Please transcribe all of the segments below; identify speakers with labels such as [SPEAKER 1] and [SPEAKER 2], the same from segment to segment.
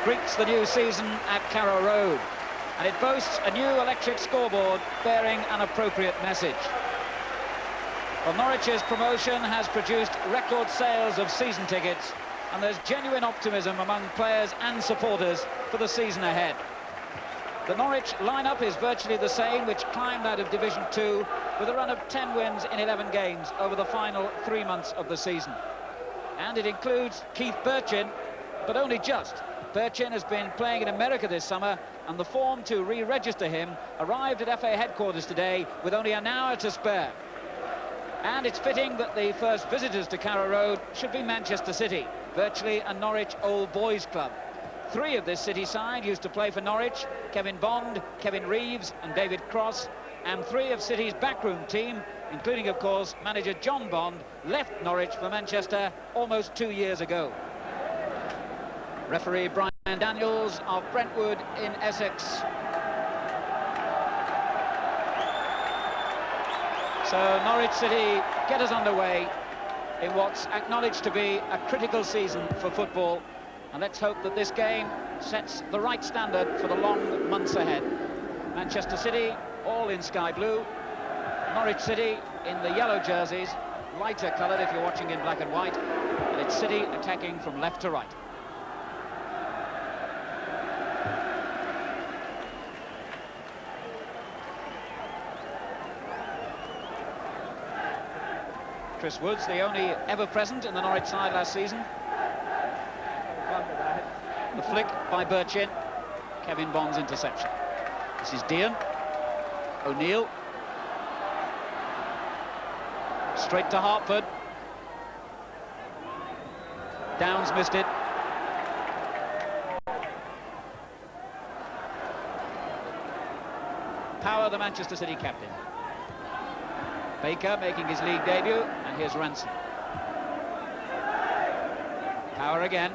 [SPEAKER 1] Greets the new season at Carrow Road, and it boasts a new electric scoreboard bearing an appropriate message. Well, Norwich's promotion has produced record sales of season tickets, and there's genuine optimism among players and supporters for the season ahead. The Norwich lineup is virtually the same, which climbed out of Division 2 with a run of 10 wins in 11 games over the final 3 months of the season. And it includes Keith Birchin, but only just. Birchin has been playing in America this summer, and the form to re-register him arrived at FA headquarters today with only an hour to spare. And it's fitting that the first visitors to Carrow Road should be Manchester City, virtually a Norwich old boys club. 3 of this City side used to play for Norwich: Kevin Bond, Kevin Reeves and David Cross. And 3 of City's backroom team, including, of course, manager John Bond, left Norwich for Manchester almost 2 years ago. Referee Brian Daniels of Brentwood in Essex. So Norwich City get us underway in what's acknowledged to be a critical season for football. And let's hope that this game sets the right standard for the long months ahead. Manchester City all in sky blue. Norwich City in the yellow jerseys, lighter coloured if you're watching in black and white. And it's City attacking from left to right. Chris Woods, the only ever present in the Norwich side last season. The flick by Birchin. Kevin Bond's interception. This is Dean. O'Neill. Straight to Hartford. Downs missed it. Power, the Manchester City captain. Baker making his league debut, and here's Ranson. Power again.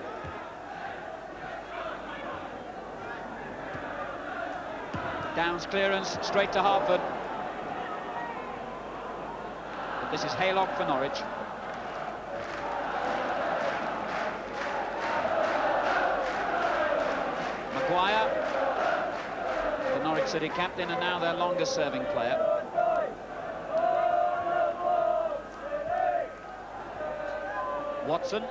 [SPEAKER 1] Downs clearance, straight to Hartford. But this is Haylock for Norwich. Maguire, the Norwich City captain, and now their longest serving player. Watson.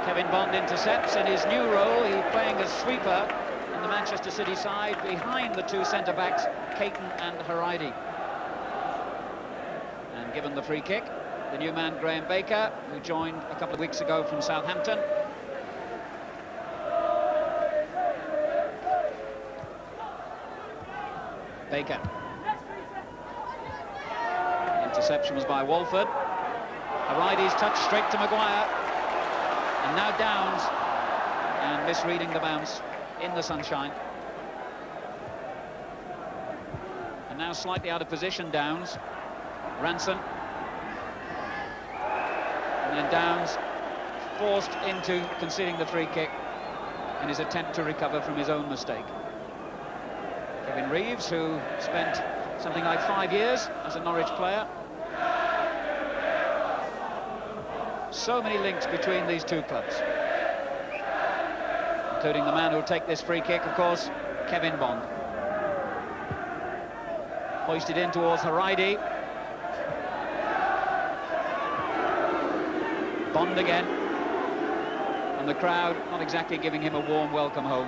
[SPEAKER 1] Kevin Bond intercepts in his new role. He's playing as sweeper in the Manchester City side behind the 2 centre-backs, Caton and Haridi. And given the free kick, the new man Graham Baker, who joined a couple of weeks ago from Southampton. Baker. Interception was by Walford. Haridi's touch straight to Maguire. And now Downs, and misreading the bounce in the sunshine. And now slightly out of position, Downs. Ranson. And then Downs forced into conceding the free kick in his attempt to recover from his own mistake. Kevin Reeves, who spent something like 5 years as a Norwich player. So many links between these 2 clubs, including the man who'll take this free kick, of course, Kevin Bond. Hoisted in towards Haridi. Bond again. And the crowd not exactly giving him a warm welcome home.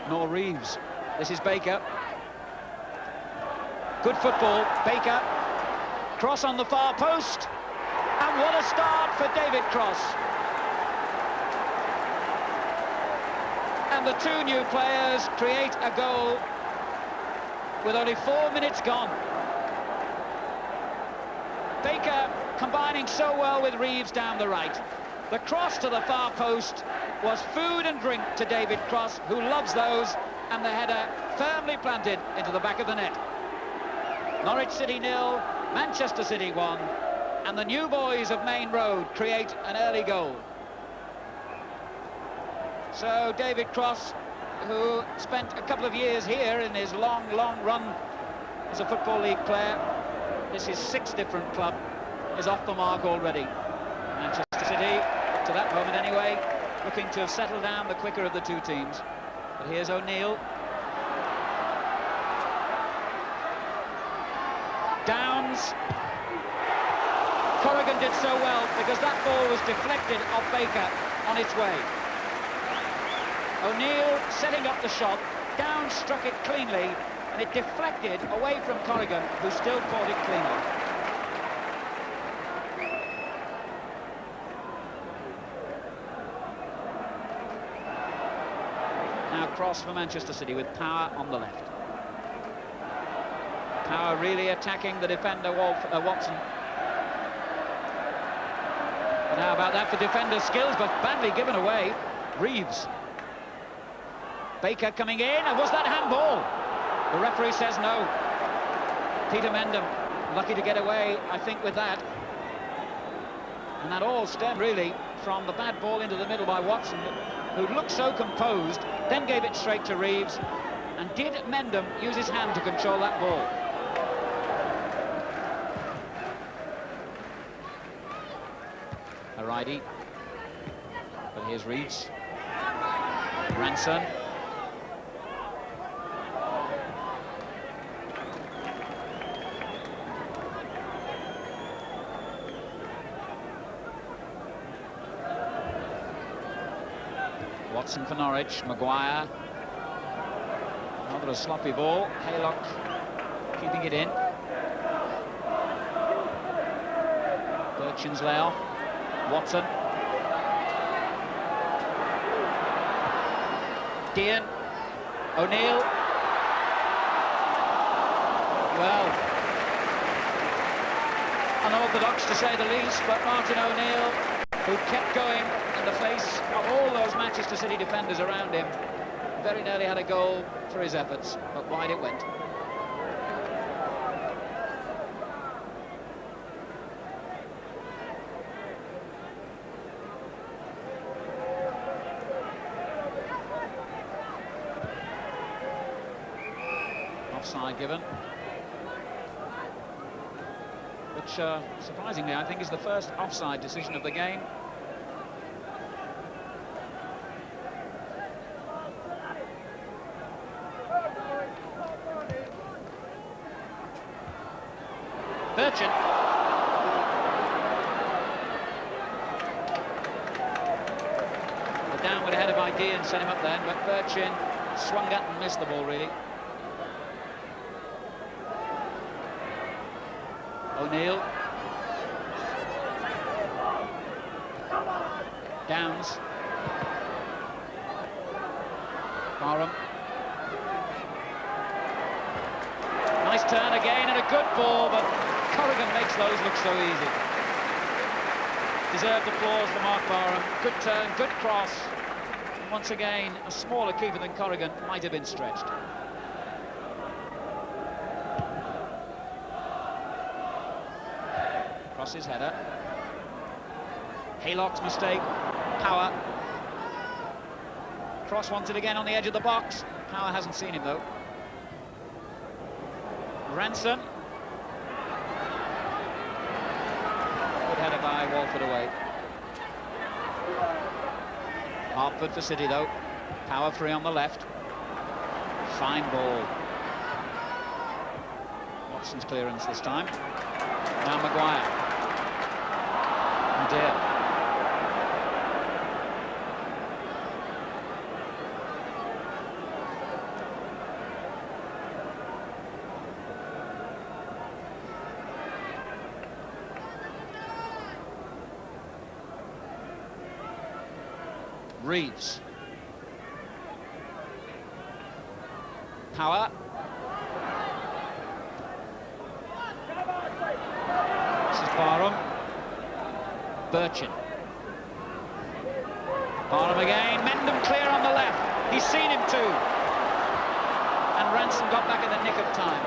[SPEAKER 1] Nor Reeves. This is Baker. Good football, Baker. Cross on the far post. And what a start for David Cross. And the 2 new players create a goal with only 4 minutes gone. Baker combining so well with Reeves down the right. The cross to the far post was food and drink to David Cross, who loves those, and the header firmly planted into the back of the net. Norwich City 0, Manchester City 1. And the new boys of Main Road create an early goal. So David Cross, who spent a couple of years here in his long run as a Football League player, this is 6 different club, is off the mark already. Manchester Moment anyway, looking to have settled down the quicker of the two teams. But here's O'Neill. Downs. Corrigan did so well because that ball was deflected off Baker on its way. O'Neill setting up the shot. Downs struck it cleanly and it deflected away from Corrigan, who still caught it cleanly. Now cross for Manchester City with Power on the left. Power really attacking the defender Watson. And how about that for defender skills, but badly given away. Reeves. Baker coming in, and was that handball? The referee says no. Peter Mendham lucky to get away, I think, with that. And that all stemmed really from the bad ball into the middle by Watson, who looked so composed, then gave it straight to Reeves. And did Mendham use his hand to control that ball? Haridi. But here's Reeves. Ranson. Watson for Norwich. Maguire. Rather a sloppy ball. Haylock keeping it in. Birchin's layoff. Watson. Dean. O'Neill. Well, unorthodox to say the least, but Martin O'Neill, who kept going in the face of all those Manchester City defenders around him, very nearly had a goal for his efforts, but wide it went. Offside given, which surprisingly I think is the first offside decision of the game. Birchin. The downward head of ID and set him up then, but Birchin swung at and missed the ball really. O'Neill. Downs. Barham. Nice turn again and a good ball, but Corrigan makes those look so easy. Deserved applause for Mark Barham. Good turn, good cross. And once again, a smaller keeper than Corrigan might have been stretched. Cross's header. Haylock's mistake. Power. Cross wanted again on the edge of the box. Power hasn't seen him though. Ranson. Good header by Walford away. Hartford for City though. Power free on the left. Fine ball. Watson's clearance this time. Now Maguire. Oh dear. Reeves. Power. This is Barham. Birchin. Barham again. Mendham clear on the left. He's seen him too. And Ranson got back in the nick of time.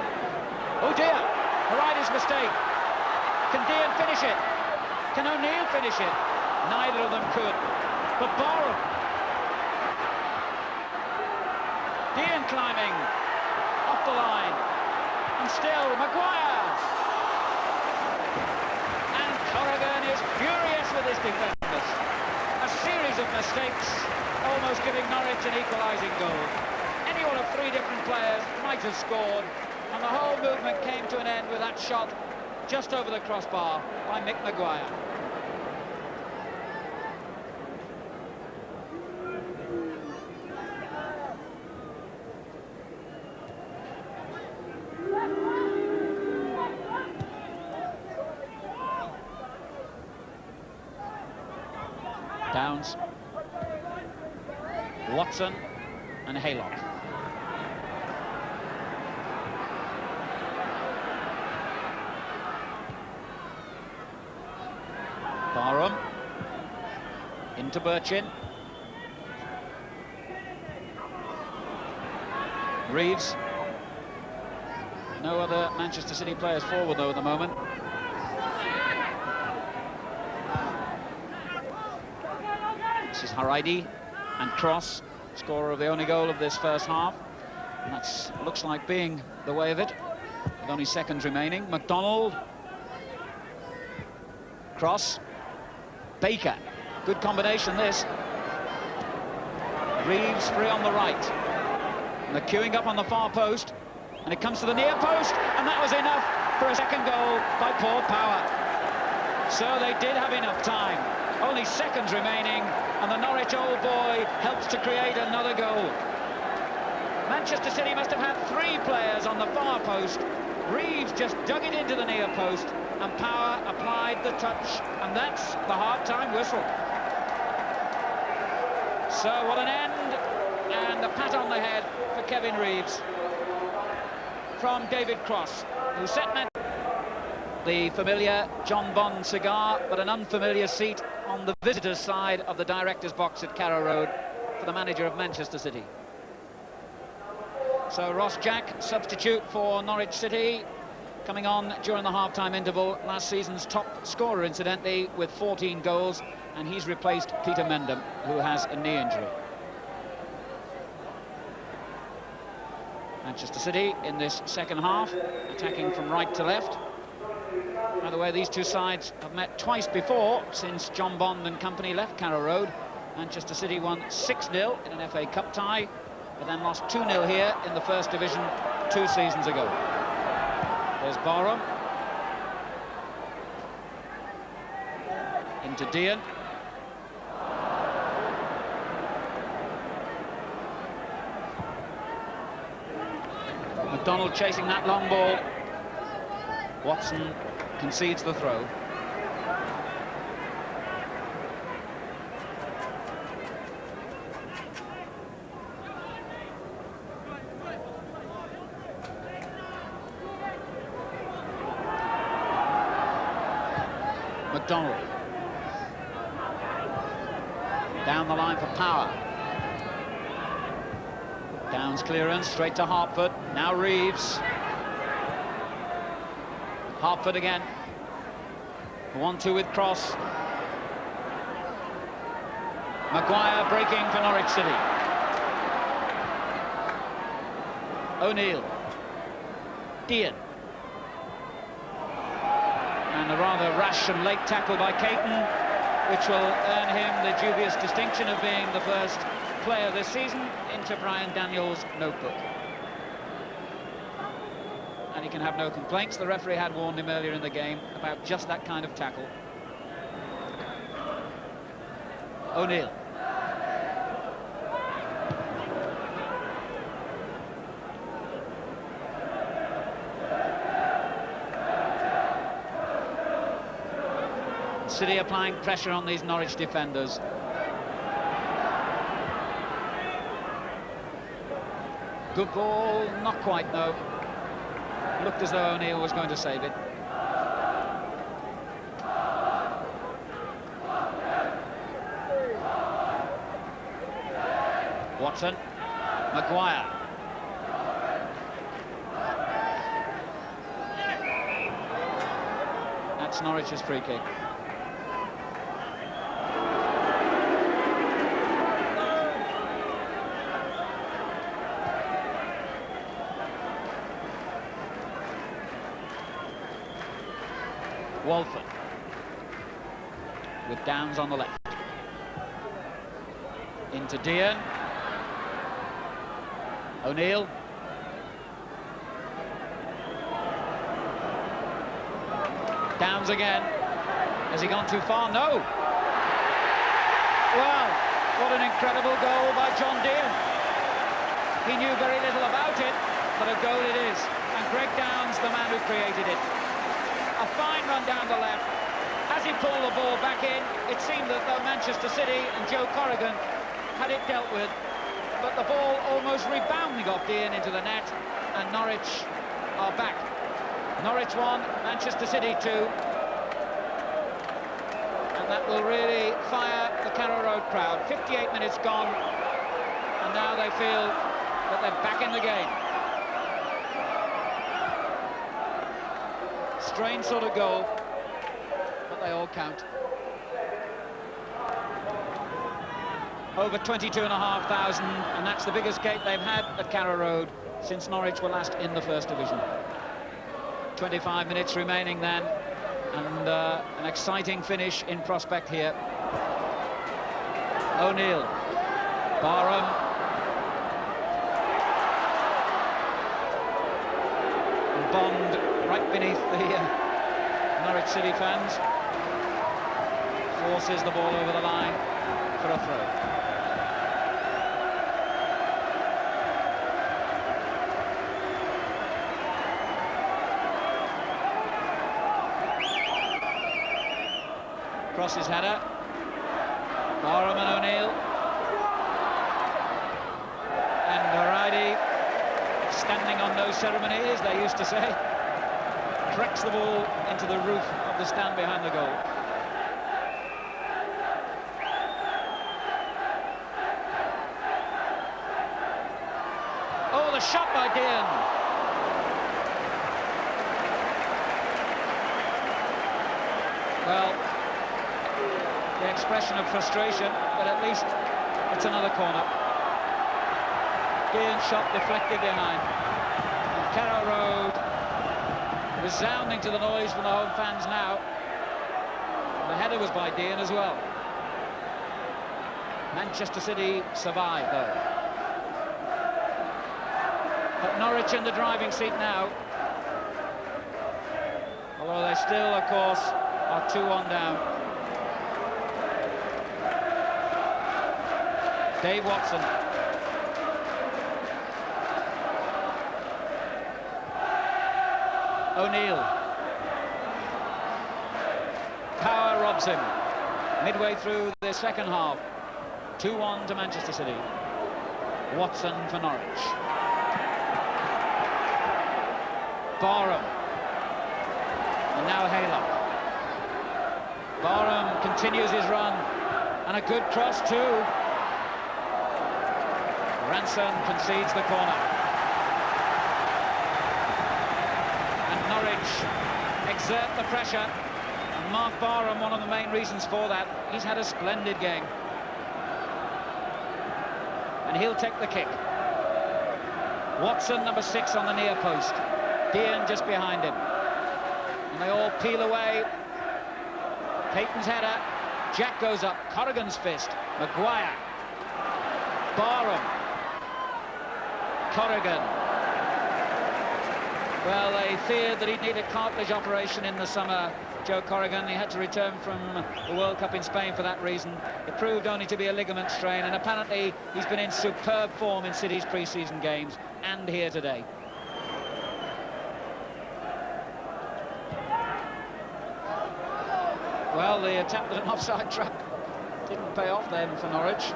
[SPEAKER 1] Oh dear. Haridi's mistake. Can Dean finish it? Can O'Neill finish it? Neither of them could. But Barham. Dean climbing off the line. And still Maguire. And Corrigan is furious with his defenders. A series of mistakes, almost giving Norwich an equalising goal. Any one of three different players might have scored, and the whole movement came to an end with that shot just over the crossbar by Mick Maguire. Downs, Watson and Haylock. Barham into Birchin. Reeves. No other Manchester City players forward though at the moment. This is Haridi and Cross, scorer of the only goal of this first half. And that looks like being the way of it, with only seconds remaining. McDonald. Cross. Baker. Good combination, this. Reeves free on the right. And they're queuing up on the far post. And it comes to the near post. And that was enough for a second goal by Paul Power. So they did have enough time. Only seconds remaining, and the Norwich old boy helps to create another goal. Manchester City must have had three players on the far post. Reeves just dug it into the near post, and Power applied the touch, and that's the half-time whistle. So what an end, and a pat on the head for Kevin Reeves from David Cross, who set the familiar John Bond cigar, but an unfamiliar seat on the visitors' side of the director's box at Carrow Road for the manager of Manchester City. So Ross Jack, substitute for Norwich City, coming on during the half-time interval. Last season's top scorer, incidentally, with 14 goals, and he's replaced Peter Mendham, who has a knee injury. Manchester City in this second half, attacking from right to left. By the way, these two sides have met twice before since John Bond and company left Carrow Road. Manchester City won 6-0 in an FA Cup tie, but then lost 2-0 here in the First Division 2 seasons ago. There's Barham. Into Dean. McDonald chasing that long ball. Watson concedes the throw. McDonald. Down the line for Power. Downs clearance, straight to Hartford. Now Reeves. Hartford again. 1-2 with Cross. Maguire breaking for Norwich City. O'Neill. Dean. And a rather rash and late tackle by Caton, which will earn him the dubious distinction of being the first player this season into Brian Daniels' notebook. And he can have no complaints. The referee had warned him earlier in the game about just that kind of tackle. O'Neill. City applying pressure on these Norwich defenders. Good ball, not quite, no. Looked as though O'Neill was going to save it. Watson. Maguire. That's Norwich's free kick. Walford with Downs on the left. Into Dean. O'Neill. Downs again. Has he gone too far? No. Well, what an incredible goal by John Dean. He knew very little about it, but a goal it is. And Greg Downs, the man who created it. A fine run down the left. As he pulled the ball back in, it seemed that though Manchester City and Joe Corrigan had it dealt with, but the ball almost rebounding off Dean into the net, and Norwich are back. Norwich 1, Manchester City 2. And that will really fire the Carrow Road crowd. 58 minutes gone, and now they feel that they're back in the game. Strange sort of goal, but they all count. Over 22,500, and that's the biggest gate they've had at Carrow Road since Norwich were last in the First Division. 25 minutes remaining then, and an exciting finish in prospect here. O'Neill, Barham, and Bond right beneath the Norwich City fans, forces the ball over the line for a throw. Crosses header. Barham and O'Neill. And O'Reilly, standing on no ceremony, as they used to say, cracks the ball into the roof of the stand behind the goal. Oh, the shot by Dean. Well, the expression of frustration, but at least it's another corner. Dean's shot deflected behind. And Carrow Road resounding to the noise from the home fans now. And the header was by Dean as well. Manchester City survived though. But Norwich in the driving seat now. Although they still, of course, are 2-1 down. Dave Watson. O'Neill. Power robs him. Midway through the second half. 2-1 to Manchester City. Watson for Norwich. Barham. And now Haylock. Barham continues his run. And a good cross too. Ranson concedes the corner. And Norwich exert the pressure. And Mark Barham, one of the main reasons for that. He's had a splendid game. And he'll take the kick. Watson, number 6, on the near post. Dean just behind him. And they all peel away. Payton's header. Jack goes up. Corrigan's fist. Maguire. Barham. Corrigan. Well, they feared that he'd need a cartilage operation in the summer, Joe Corrigan. He had to return from the World Cup in Spain for that reason. It proved only to be a ligament strain, and apparently he's been in superb form in City's pre-season games and here today. Well, the attempt at an offside trap didn't pay off then for Norwich.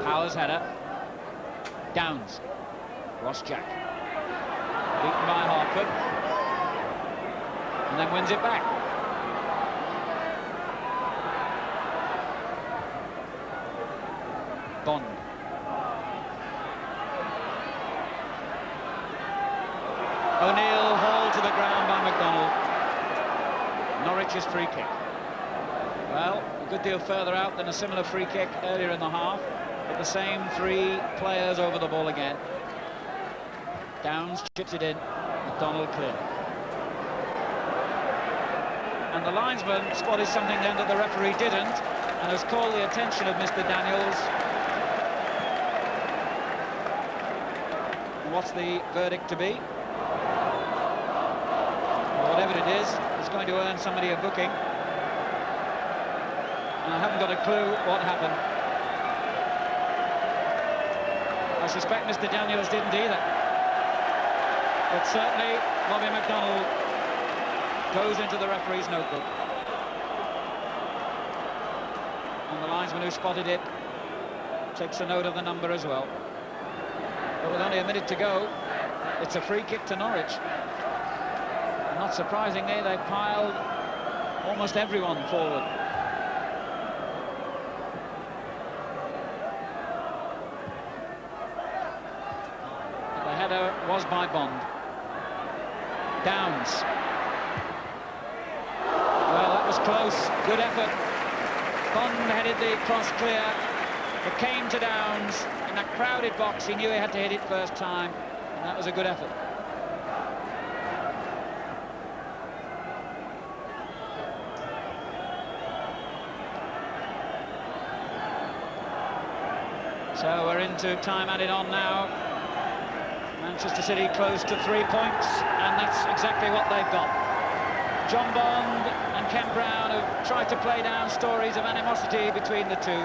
[SPEAKER 1] Powers header. Downs. Ross Jack. Beaten by Hartford. And then wins it back. Bond. O'Neill hauled to the ground by McDonald. Norwich's free kick. Well, a good deal further out than a similar free kick earlier in the half. But the same 3 players over the ball again. Downs chips it in. McDonald clear. And the linesman spotted something then that the referee didn't, and has called the attention of Mr. Daniels. What's the verdict to be? Well, whatever it is, it's going to earn somebody a booking. And I haven't got a clue what happened. I suspect Mr. Daniels didn't either. But certainly, Bobby McDonald goes into the referee's notebook. And the linesman who spotted it takes a note of the number as well. But with only a minute to go, it's a free kick to Norwich. And not surprisingly, they piled almost everyone forward. But the header was by Bond. Downs. Well, that was close. Good effort. Bond headed the cross clear. It came to Downs. In that crowded box, he knew he had to hit it first time. And that was a good effort. So we're into time added on now. Manchester City close to 3 points, and that's exactly what they've got. John Bond and Ken Brown have tried to play down stories of animosity between the two,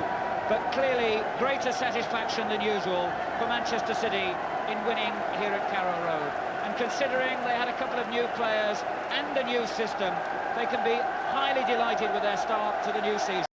[SPEAKER 1] but clearly greater satisfaction than usual for Manchester City in winning here at Carrow Road. And considering they had a couple of new players and a new system, they can be highly delighted with their start to the new season.